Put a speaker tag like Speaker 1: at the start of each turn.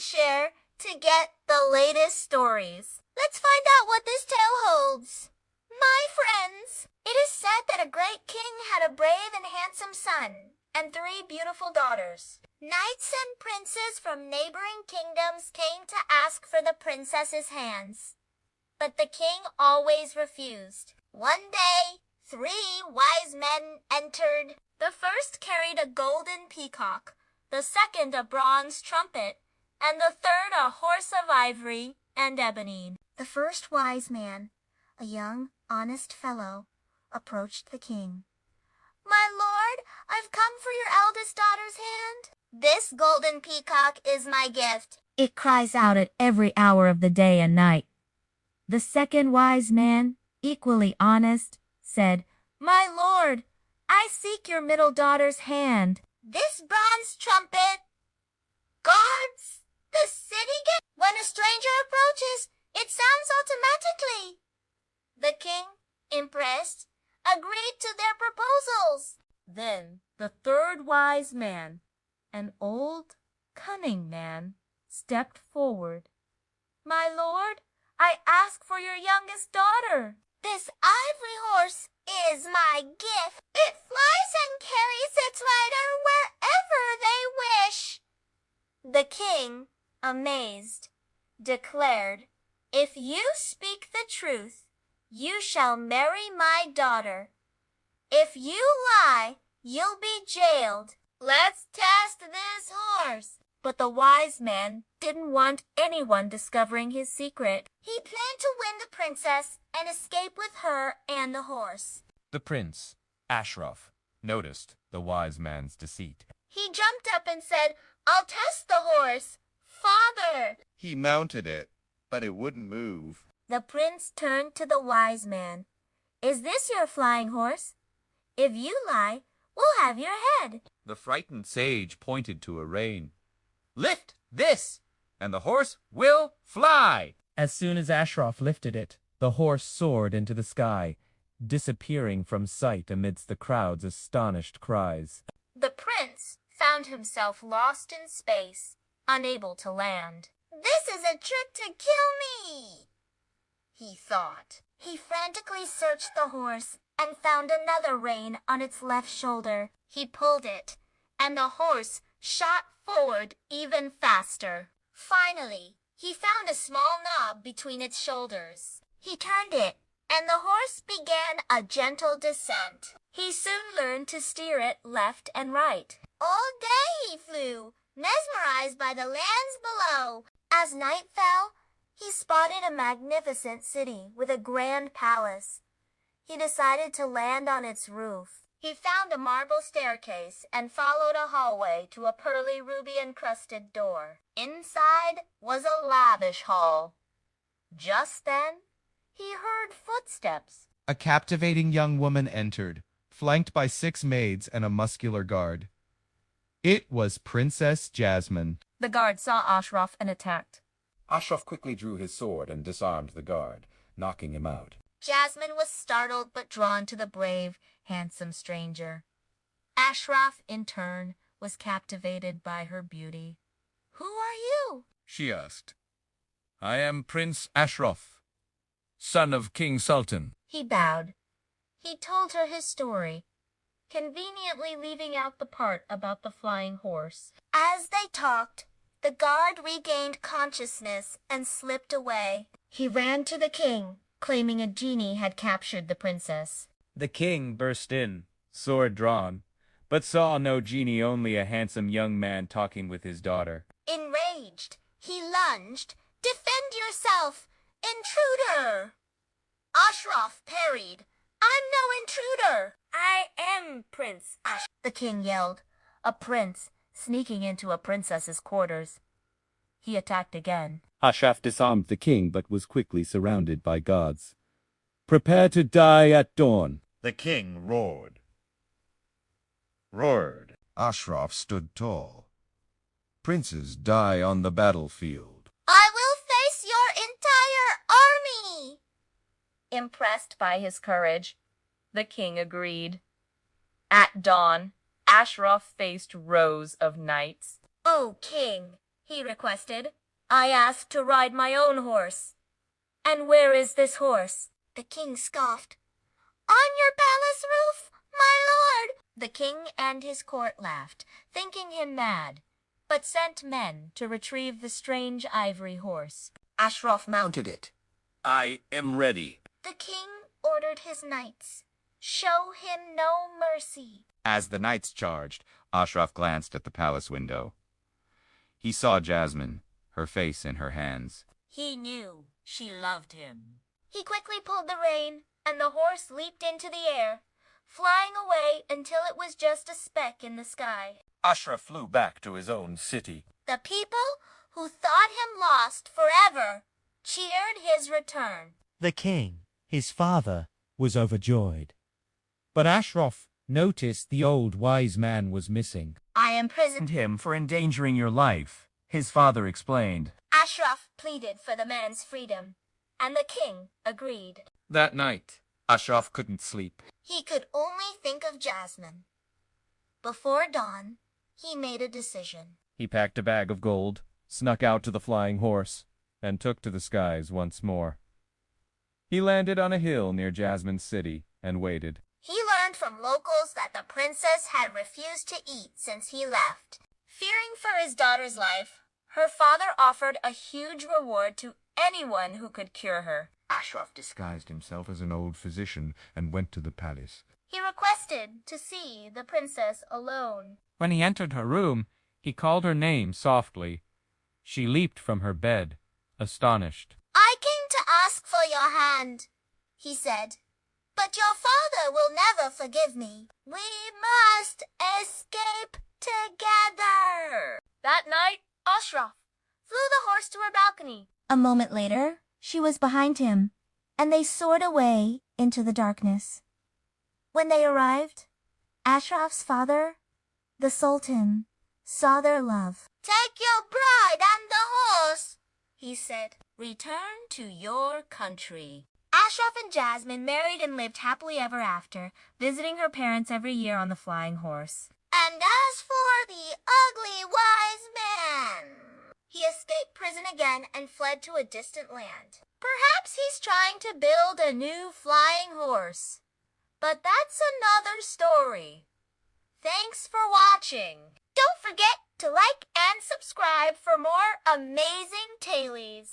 Speaker 1: share to get the latest stories. Let's find out what this tale holds. My friends, it is said that a great king had a brave and handsome son and 3 beautiful daughters. Knights and princes from neighboring kingdoms came to ask for the princess's hands, but the king always refused. One day, 3 wise men entered. The first carried a golden peacock, the second a bronze trumpet, and the third a horse of ivory and ebony. The first wise man, a young, honest fellow, approached the king. "My lord, I've come for your eldest daughter's hand." "This golden peacock is my gift,"
Speaker 2: it cries out at every hour of the day and night. The second wise man, equally honest, said, "My lord, I seek your middle daughter's hand."
Speaker 1: "This bronze trumpet guards the city gate. When a stranger approaches, it sounds automatically." The king, impressed, agreed to their proposals.
Speaker 2: Then the third wise man, an old, cunning man, stepped forward. "My lord, I ask for your youngest daughter."
Speaker 1: "This ivory horse is my gift. It flies and carries its rider wherever they wish." The king, amazed, declared, "If you speak the truth, you shall marry my daughter. If you lie, you'll be jailed. Let's test this horse."
Speaker 2: But the wise man didn't want anyone discovering his secret.
Speaker 1: He planned to win the princess and escape with her and the horse.
Speaker 3: The prince, Ashraf, noticed the wise man's deceit.
Speaker 1: He jumped up and said, "I'll test the horse, father."
Speaker 4: He mounted it, but it wouldn't move.
Speaker 2: The prince turned to the wise man. "Is this your flying horse? If you lie, we'll have your head."
Speaker 3: The frightened sage pointed to a rein. "Lift this, and the horse will fly." As soon as Ashraf lifted it, the horse soared into the sky, disappearing from sight amidst the crowd's astonished cries.
Speaker 2: The prince found himself lost in space, unable to land.
Speaker 1: "This is a trick to kill me," he thought.
Speaker 2: He frantically searched the horse and found another rein on its left shoulder.
Speaker 1: He pulled it, and the horse shot forward even faster. Finally, he found a small knob between its shoulders. He turned it, and the horse began a gentle descent.
Speaker 2: He soon learned to steer it left and right.
Speaker 1: All day he flew, mesmerized by the lands below. As night fell, he spotted a magnificent city with a grand palace. He decided to land on its roof. He found a marble staircase and followed a hallway to a pearly ruby-encrusted door. Inside was a lavish hall. Just then, he heard footsteps.
Speaker 4: A captivating young woman entered, flanked by 6 maids and a muscular guard. It was Princess Jasmine.
Speaker 2: The guard saw Ashraf and attacked.
Speaker 5: Ashraf quickly drew his sword and disarmed the guard, knocking him out.
Speaker 1: Jasmine was startled but drawn to the brave, handsome stranger. Ashraf, in turn, was captivated by her beauty. "Who are you?"
Speaker 6: she asked. "I am Prince Ashraf, son of King Sultan."
Speaker 2: He bowed. He told her his story, conveniently leaving out the part about the flying horse.
Speaker 1: As they talked, the guard regained consciousness and slipped away.
Speaker 2: He ran to the king, claiming a genie had captured the princess.
Speaker 3: The king burst in, sword drawn, but saw no genie, only a handsome young man talking with his daughter.
Speaker 1: Enraged, he lunged. "Defend yourself, intruder!" Ashraf parried. "I'm no intruder."
Speaker 2: "I am Prince Ashraf," the king yelled, a prince sneaking into a princess's quarters. He attacked again.
Speaker 3: Ashraf disarmed the king but was quickly surrounded by guards. "Prepare to die at dawn."
Speaker 4: The king roared. Ashraf stood tall. Princes die on the battlefield.
Speaker 1: "I will face your entire army."
Speaker 2: Impressed by his courage, the king agreed. At dawn, Ashraf faced rows of knights.
Speaker 1: "O king,"
Speaker 2: he requested. I asked to ride my own horse. And where is this horse?
Speaker 1: The king scoffed. On your palace roof, my lord.
Speaker 2: The king and his court laughed, thinking him mad, but sent men to retrieve the strange ivory horse.
Speaker 7: Ashraf mounted it.
Speaker 6: I am ready.
Speaker 1: The king ordered his knights. Show him no mercy.
Speaker 3: As the knights charged, Ashraf glanced at the palace window. He saw Jasmine, her face in her hands.
Speaker 2: He knew she loved him.
Speaker 1: He quickly pulled the rein, and the horse leaped into the air, flying away until it was just a speck in the sky.
Speaker 6: Ashraf flew back to his own city.
Speaker 1: The people who thought him lost forever cheered his return.
Speaker 8: The king, his father, was overjoyed. But Ashraf noticed the old wise man was missing.
Speaker 1: I imprisoned
Speaker 3: Him for endangering your life, his father explained.
Speaker 1: Ashraf pleaded for the man's freedom, and the king agreed.
Speaker 5: That night, Ashraf couldn't sleep.
Speaker 1: He could only think of Jasmine. Before dawn, he made a decision.
Speaker 3: He packed a bag of gold, snuck out to the flying horse, and took to the skies once more. He landed on a hill near Jasmine's city and waited.
Speaker 1: He learned from locals that the princess had refused to eat since he left. Fearing for his daughter's life, her father offered a huge reward to anyone who could cure her.
Speaker 7: Ashraf disguised himself as an old physician and went to the palace.
Speaker 1: He requested to see the princess alone.
Speaker 3: When he entered her room, he called her name softly. She leaped from her bed, astonished.
Speaker 1: I came to ask for your hand, he said. But your father will never forgive me. We must escape together.
Speaker 2: That night, Ashraf flew the horse to her balcony.
Speaker 1: A moment later, she was behind him, and they soared away into the darkness. When they arrived, Ashraf's father, the Sultan, saw their love. Take your bride and the horse, he said.
Speaker 2: Return to your country.
Speaker 1: Ashraf and Jasmine married and lived happily ever after, visiting her parents every year on the flying horse. And as for the ugly wise man, he escaped prison again and fled to a distant land. Perhaps he's trying to build a new flying horse. But that's another story. Thanks for watching. Don't forget to like and subscribe for more amazing tailies.